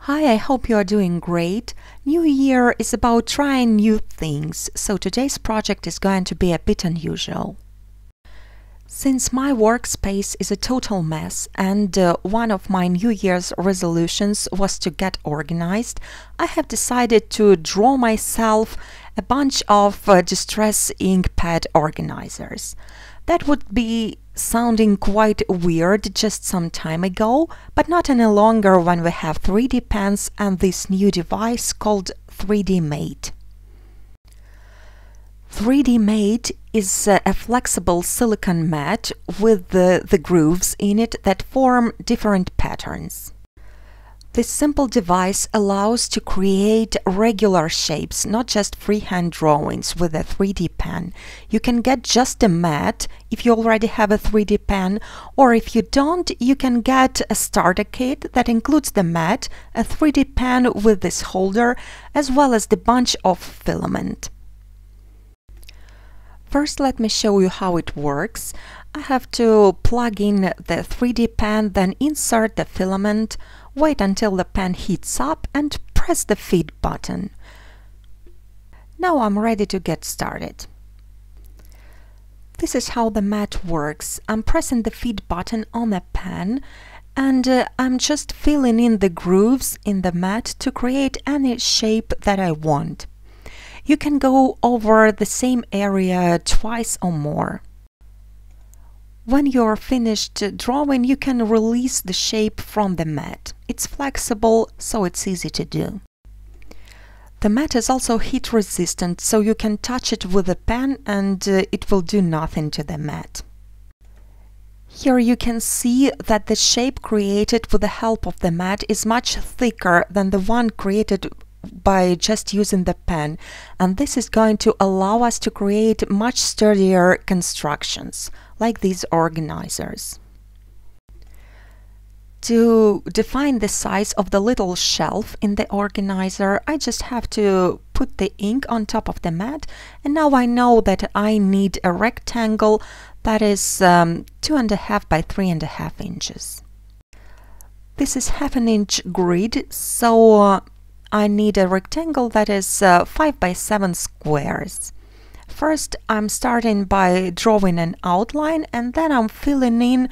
Hi, I hope you are doing great. New Year is about trying new things, so today's project is going to be a bit unusual. Since my workspace is a total mess and one of my New Year's resolutions was to get organized, I have decided to draw myself a bunch of distress ink pad organizers. That would be sounding quite weird just some time ago, but not any longer when we have 3D pens and this new device called 3Dmate. 3Dmate is a flexible silicone mat with the grooves in it that form different patterns. This simple device allows to create regular shapes, not just freehand drawings with a 3D pen. You can get just a mat if you already have a 3D pen, or if you don't, you can get a starter kit that includes the mat, a 3D pen with this holder, as well as the bunch of filament. First, let me show you how it works. I have to plug in the 3D pen, then insert the filament, wait until the pen heats up and press the feed button. Now I'm ready to get started. This is how the mat works. I'm pressing the feed button on the pen and I'm just filling in the grooves in the mat to create any shape that I want. You can go over the same area twice or more. When you're finished drawing, you can release the shape from the mat. It's flexible, so it's easy to do. The mat is also heat resistant, so you can touch it with a pen and it will do nothing to the mat. Here you can see that the shape created with the help of the mat is much thicker than the one created by just using the pen, and this is going to allow us to create much sturdier constructions, like these organizers. To define the size of the little shelf in the organizer, I just have to put the ink on top of the mat, and now I know that I need a rectangle that is 2.5 by 3.5 inches. This is 1/2 inch grid, so I need a rectangle that is 5 by 7 squares. First, I'm starting by drawing an outline and then I'm filling in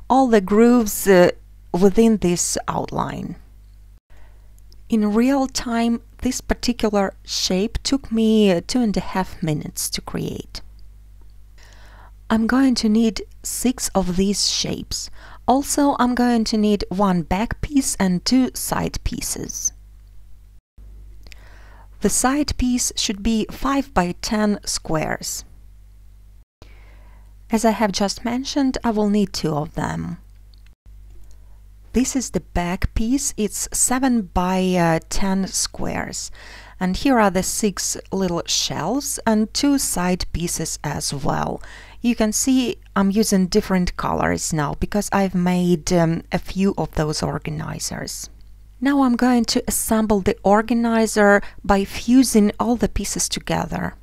all the grooves within this outline. In real time, this particular shape took me 2.5 minutes to create. I'm going to need 6 of these shapes. Also, I'm going to need 1 back piece and 2 side pieces. The side piece should be 5 by 10 squares. As I have just mentioned, I will need 2 of them. This is the back piece. It's 7 by 10 squares. And here are the 6 little shelves and 2 side pieces as well. You can see I'm using different colors now because I've made a few of those organizers. Now I'm going to assemble the organizer by fusing all the pieces together.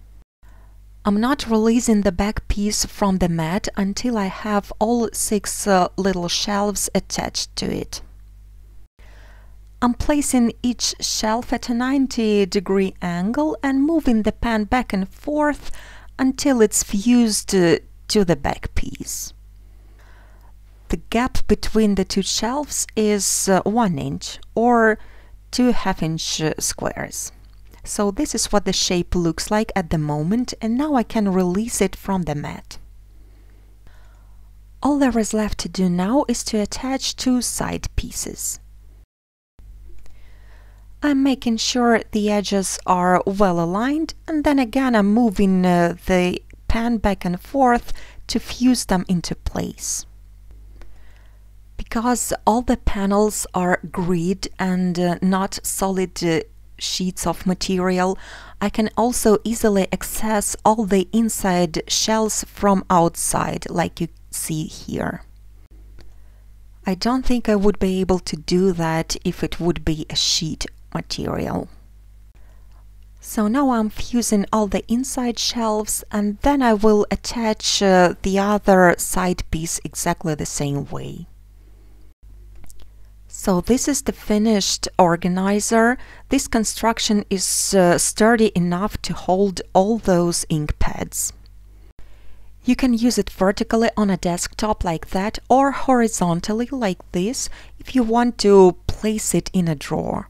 I'm not releasing the back piece from the mat until I have all 6 little shelves attached to it. I'm placing each shelf at a 90-degree angle and moving the pen back and forth until it's fused to the back piece. The gap between the 2 shelves is 1 inch or 2 1/2 inch squares. So this is what the shape looks like at the moment, and now I can release it from the mat. All there is left to do now is to attach 2 side pieces. I'm making sure the edges are well aligned, and then again I'm moving the pen back and forth to fuse them into place. Because all the panels are grid and not solid sheets of material, I can also easily access all the inside shells from outside, like you see here. I don't think I would be able to do that if it would be a sheet material. So now I'm fusing all the inside shelves, and then I will attach the other side piece exactly the same way. So this is the finished organizer. This construction is sturdy enough to hold all those ink pads. You can use it vertically on a desktop like that, or horizontally like this if you want to place it in a drawer.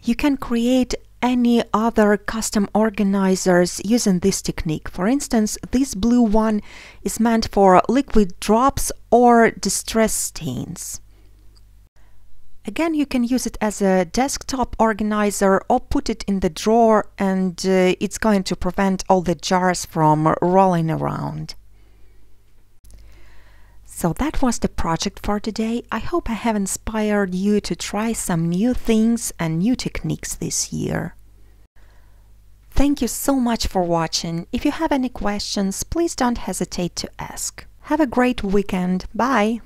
You can create any other custom organizers using this technique. For instance, this blue one is meant for liquid drops or distress stains. Again, you can use it as a desktop organizer or put it in the drawer, and it's going to prevent all the jars from rolling around. So that was the project for today. I hope I have inspired you to try some new things and new techniques this year. Thank you so much for watching. If you have any questions, please don't hesitate to ask. Have a great weekend. Bye!